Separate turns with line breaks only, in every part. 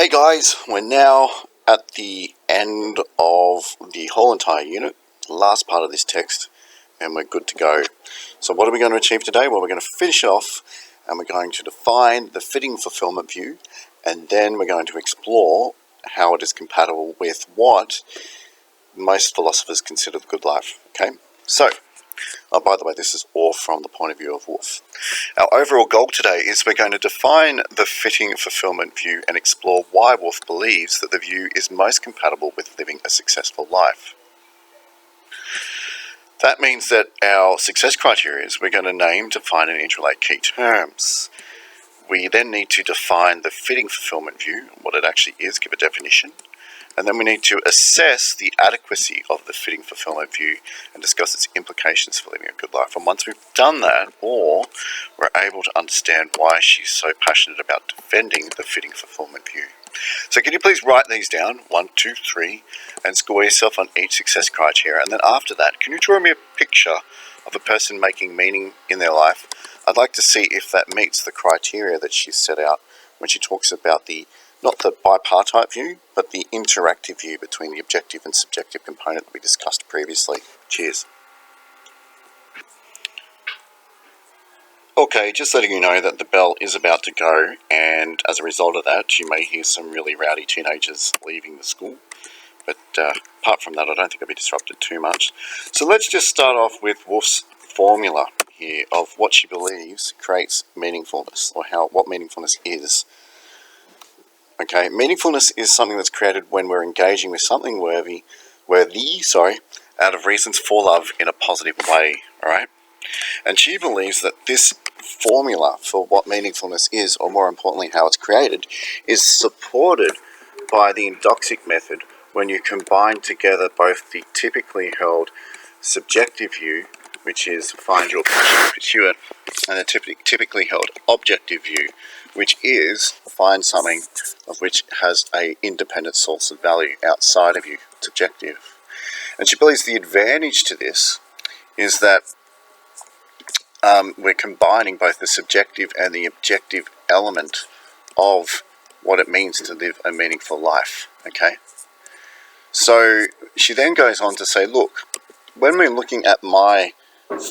Hey guys, we're now at the end of the whole entire unit, the last part of this text, and we're good to go. So what are we going to achieve today? Well, we're going to finish it off and we're going to define the fitting fulfillment view, and then we're going to explore how it is compatible with what most philosophers consider the good life. Okay, so by the way, this is all from the point of view of Wolf. Our overall goal today is we're going to define the fitting fulfillment view and explore why Wolf believes that the view is most compatible with living a successful life. That means that our success criteria is we're going to name, define, and interrelate key terms. We then need to define the fitting fulfillment view, what it actually is, give a definition. And then we need to assess the adequacy of the fitting fulfillment view and discuss its implications for living a good life. And once we've done that, or we're able to understand why she's so passionate about defending the fitting fulfillment view. So can you please write these down, 1, 2, 3, and score yourself on each success criteria. And then after that, can you draw me a picture of a person making meaning in their life? I'd like to see if that meets the criteria that she's set out when she talks about not the bipartite view, but the interactive view between the objective and subjective component that we discussed previously. Cheers. Okay, just letting you know that the bell is about to go, and as a result of that, you may hear some really rowdy teenagers leaving the school. But apart from that, I don't think I'll be disrupted too much. So let's just start off with Wolf's formula here of what she believes creates meaningfulness, or what meaningfulness is. Okay, meaningfulness is something that's created when we're engaging with something worthy, out of reasons for love in a positive way, alright? And she believes that this formula for what meaningfulness is, or more importantly how it's created, is supported by the endoxic method when you combine together both the typically held subjective view, which is find your passion, pursue it, and the typically held objective view, which is find something of which has an independent source of value outside of you, subjective. And she believes the advantage to this is that we're combining both the subjective and the objective element of what it means to live a meaningful life, okay? So she then goes on to say, look, when we're looking at my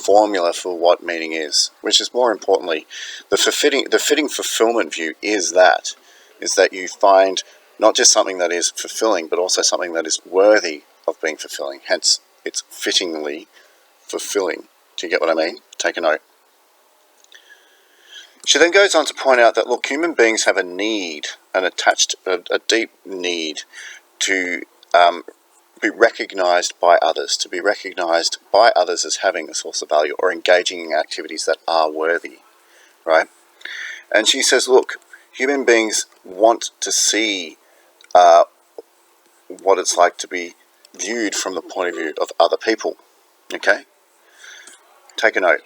formula for what meaning is, which is more importantly, the fitting fulfillment view is that you find not just something that is fulfilling, but also something that is worthy of being fulfilling. Hence, it's fittingly fulfilling. Do you get what I mean? Take a note. She then goes on to point out that, look, human beings have a need, a deep need to be recognised by others, as having a source of value or engaging in activities that are worthy, right? And she says, look, human beings want to see what it's like to be viewed from the point of view of other people, okay? Take a note.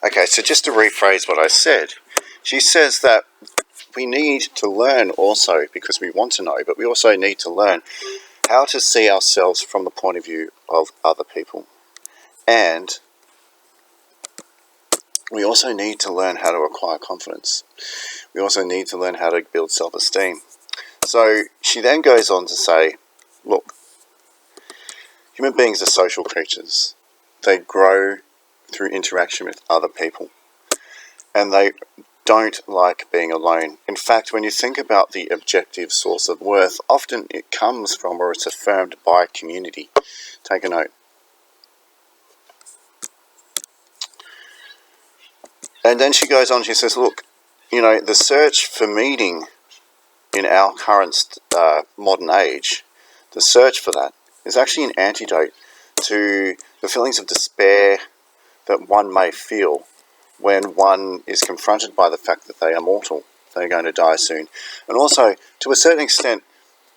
Okay, so just to rephrase what I said, she says that we need to learn also, because we want to know, but we also need to learn how to see ourselves from the point of view of other people. And we also need to learn how to acquire confidence. We also need to learn how to build self-esteem. So she then goes on to say, look, human beings are social creatures. They grow through interaction with other people. And they don't like being alone. In fact, when you think about the objective source of worth, often it comes from or it's affirmed by community. Take a note. And then she goes on, she says, look, the search for meaning in our current modern age, the search for that is actually an antidote to the feelings of despair that one may feel when one is confronted by the fact that they are mortal, they're going to die soon. And also, to a certain extent,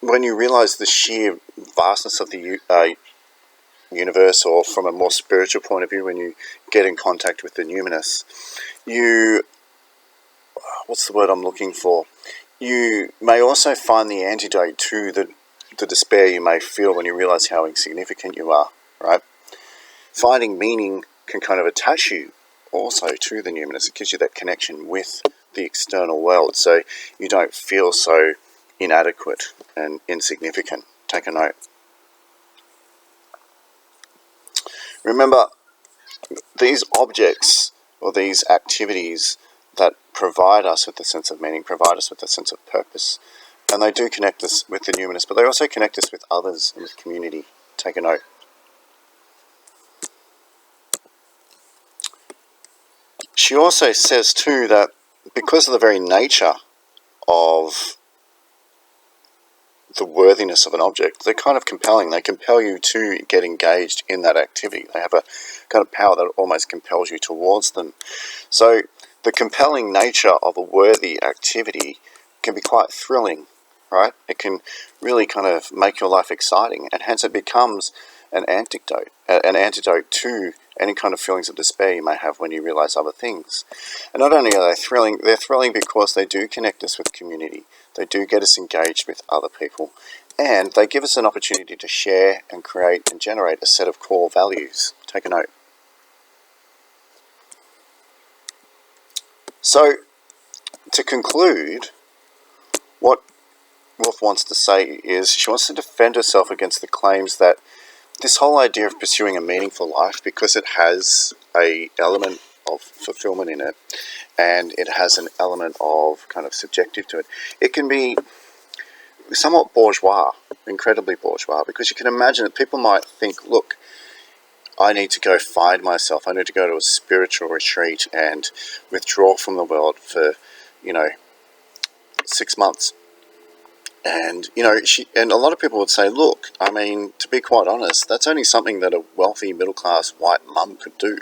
when you realise the sheer vastness of the universe, or from a more spiritual point of view, when you get in contact with the numinous, what's the word I'm looking for? You may also find the antidote to the despair you may feel when you realise how insignificant you are, right? Finding meaning can kind of attach you also to the numinous. It gives you that connection with the external world, so you don't feel so inadequate and insignificant. Take a note. Remember, these objects or these activities that provide us with a sense of meaning, provide us with a sense of purpose. And they do connect us with the numinous, but they also connect us with others and with community. Take a note. She also says too that because of the very nature of the worthiness of an object, they're kind of compelling. They compel you to get engaged in that activity. They have a kind of power that almost compels you towards them. So the compelling nature of a worthy activity can be quite thrilling, right? It can really kind of make your life exciting, and hence it becomes an antidote to any kind of feelings of despair you may have when you realize other things. And not only are they thrilling, they're thrilling because they do connect us with community. They do get us engaged with other people, and they give us an opportunity to share and create and generate a set of core values. Take a note. So, to conclude, what Wolf wants to say is she wants to defend herself against the claims that this whole idea of pursuing a meaningful life, because it has an element of fulfillment in it, and it has an element of kind of subjective to it, it can be somewhat bourgeois, incredibly bourgeois, because you can imagine that people might think, look, I need to go find myself, I need to go to a spiritual retreat and withdraw from the world for, 6 months. And, and a lot of people would say, look, I mean, to be quite honest, that's only something that a wealthy, middle-class white mum could do,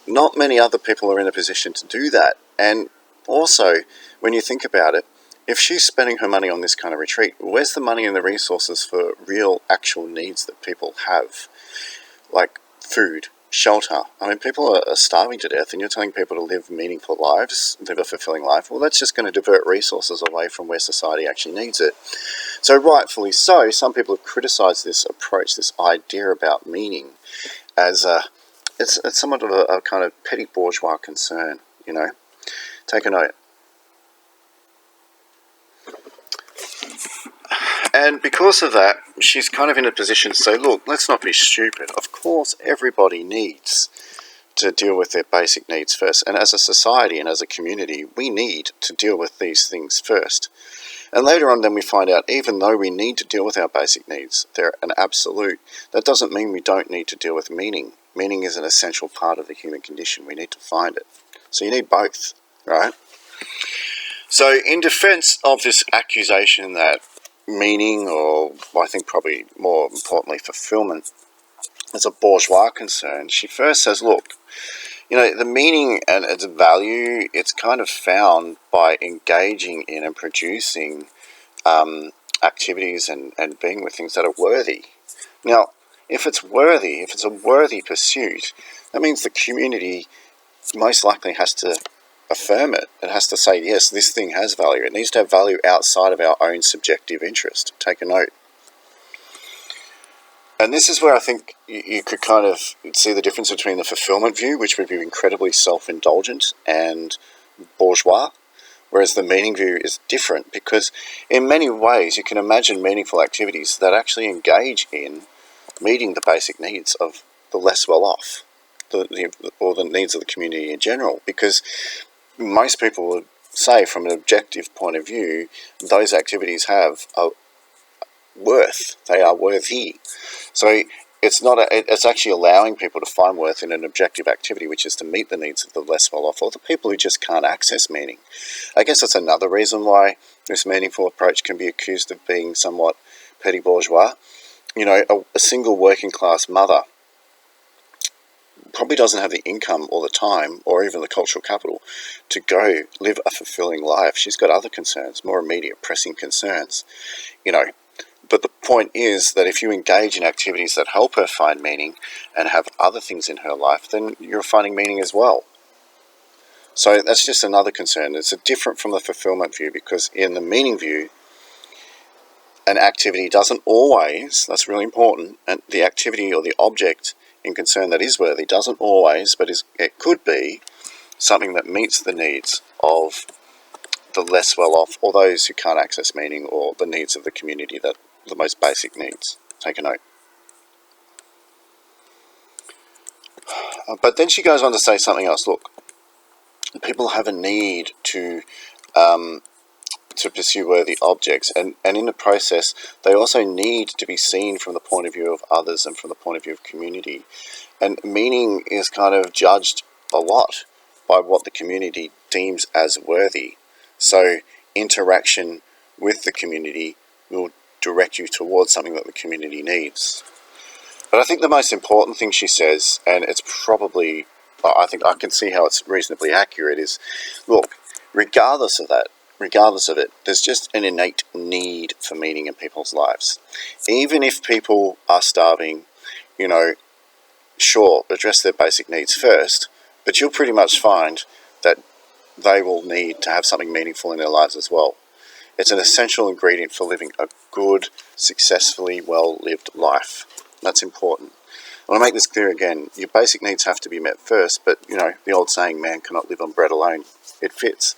Not many other people are in a position to do that. And also, when you think about it, if she's spending her money on this kind of retreat, where's the money and the resources for real, actual needs that people have? Like food, shelter. I mean, people are starving to death, and you're telling people to live meaningful lives, live a fulfilling life. Well, that's just going to divert resources away from where society actually needs it. So rightfully so, some people have criticised this approach, this idea about meaning, as it's somewhat of a kind of petty bourgeois concern, Take a note. And because of that, she's kind of in a position to say, look, let's not be stupid. Of course, everybody needs to deal with their basic needs first. And as a society and as a community, we need to deal with these things first. And later on, then we find out, even though we need to deal with our basic needs, they're an absolute, that doesn't mean we don't need to deal with meaning. Meaning is an essential part of the human condition. We need to find it. So you need both, right? So in defense of this accusation that meaning, or I think probably more importantly fulfillment, is a bourgeois concern, she first says, look, the meaning and its value, it's kind of found by engaging in and producing activities and being with things that are worthy. Now, if it's worthy, if it's a worthy pursuit, that means the community most likely has to affirm it. It has to say, yes, this thing has value. It needs to have value outside of our own subjective interest. Take a note. And this is where I think you could kind of see the difference between the fulfillment view, which would be incredibly self-indulgent and bourgeois, whereas the meaning view is different, because in many ways you can imagine meaningful activities that actually engage in meeting the basic needs of the less well-off, or the needs of the community in general, because most people would say, from an objective point of view, those activities have a worth. They are worthy. So it's actually allowing people to find worth in an objective activity, which is to meet the needs of the less well-off, or the people who just can't access meaning. I guess that's another reason why this meaningful approach can be accused of being somewhat petty bourgeois. A single working-class mother probably doesn't have the income or the time or even the cultural capital to go live a fulfilling life. She's got other concerns, more immediate, pressing concerns, But the point is that if you engage in activities that help her find meaning and have other things in her life, then you're finding meaning as well. So that's just another concern. It's different from the fulfillment view, because in the meaning view, an activity doesn't always, that's really important, and the activity or the object in concern that is worthy doesn't always, but it could be something that meets the needs of the less well off, or those who can't access meaning, or the needs of the community, that the most basic needs. Take a note. But then she goes on to say something else. Look, people have a need to pursue worthy objects, and in the process they also need to be seen from the point of view of others and from the point of view of community. And meaning is kind of judged a lot by what the community deems as worthy. So interaction with the community will direct you towards something that the community needs. But I think the most important thing she says, and it's probably, I think I can see how it's reasonably accurate, is, look, regardless of it, there's just an innate need for meaning in people's lives. Even if people are starving, sure, address their basic needs first, but you'll pretty much find that they will need to have something meaningful in their lives as well. It's an essential ingredient for living a good, successfully well-lived life. That's important. I want to make this clear again. Your basic needs have to be met first, but, the old saying, man cannot live on bread alone. It fits.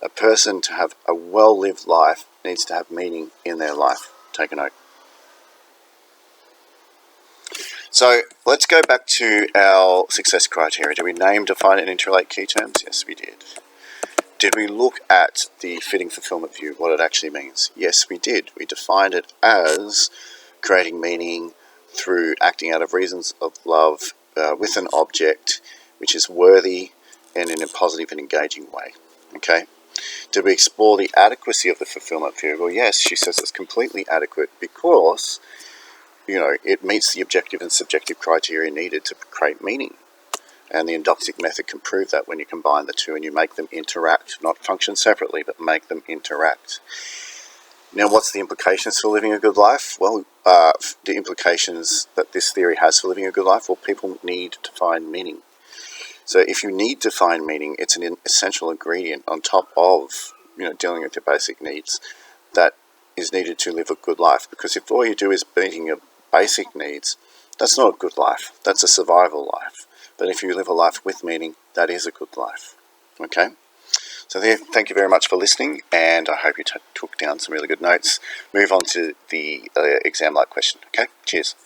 A person to have a well-lived life needs to have meaning in their life. Take a note. So let's go back to our success criteria. Did we name, define, and interrelate key terms? Yes, we did. Did we look at the fitting fulfillment view, what it actually means? Yes, we did. We defined it as creating meaning through acting out of reasons of love with an object which is worthy and in a positive and engaging way. Okay? Did we explore the adequacy of the fulfillment view? Well, yes, she says it's completely adequate because, it meets the objective and subjective criteria needed to create meaning. And the endoptic method can prove that when you combine the two and you make them interact, not function separately, but make them interact. Now, what's the implications for living a good life? Well, the implications that this theory has for living a good life, well, people need to find meaning. So if you need to find meaning, it's an essential ingredient on top of, dealing with your basic needs that is needed to live a good life. Because if all you do is meeting your basic needs, that's not a good life. That's a survival life. But if you live a life with meaning, that is a good life. Okay? So there, thank you very much for listening, and I hope you took down some really good notes. Move on to the exam-like question. Okay? Cheers.